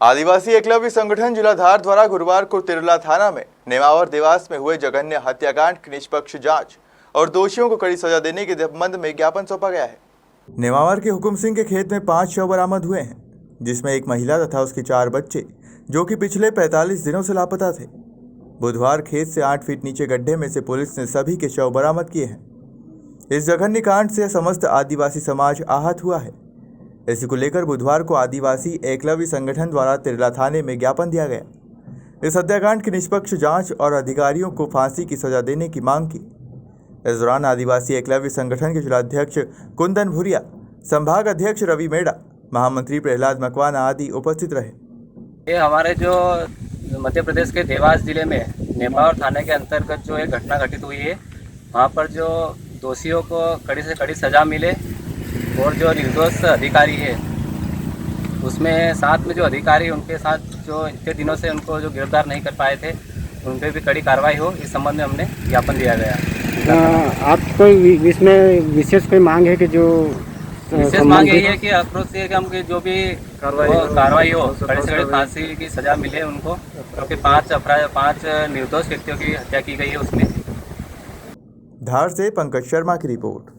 आदिवासी एकलव्य संगठन जिला धार द्वारा गुरुवार को तिरला थाना में नेमावर देवास में हुए जघन्य हत्याकांड की निष्पक्ष जांच और दोषियों को कड़ी सजा देने के संबंध में ज्ञापन सौंपा गया है। नेमावर के हुकुम सिंह के खेत में 5 शव बरामद हुए हैं, जिसमें एक महिला तथा उसके 4 बच्चे जो कि पिछले 45 दिनों से लापता थे। बुधवार खेत से 8 फीट नीचे गड्ढे में से पुलिस ने सभी के शव बरामद किए हैं। इस जघन्य कांड से समस्त आदिवासी समाज आहत हुआ है। इसी को लेकर बुधवार को आदिवासी एकलव्य संगठन द्वारा तिरला थाने में ज्ञापन दिया गया। इस हत्याकांड की निष्पक्ष जांच और अधिकारियों को फांसी की सजा देने की मांग की। इस दौरान आदिवासी एकलव्य संगठन के जिलाध्यक्ष कुंदन भुरिया, संभाग अध्यक्ष रवि मेड़ा, महामंत्री प्रहलाद मकवाना आदि उपस्थित रहे। ये हमारे जो मध्य प्रदेश के देवास जिले में नेमावर थाने के अंतर्गत जो एक घटना घटित हुई है, वहाँ पर जो दोषियों को कड़ी से कड़ी सजा मिले और जो निर्दोष अधिकारी है उसमें साथ में जो अधिकारी उनके साथ जो इतने दिनों से उनको जो गिरफ्तार नहीं कर पाए थे उन पर भी कड़ी कार्रवाई हो, इस संबंध में हमने ज्ञापन दिया गया। आप कोई इसमें विशेष कोई मांग है कि जो विशेष मांग यही है कि अप्रोच है कि हम जो भी कार्रवाई हो कड़ी से कड़ी फांसी की सजा मिले उनको, क्योंकि 5 निर्दोष व्यक्तियों की हत्या की गई है उसमें। धार से पंकज शर्मा की रिपोर्ट।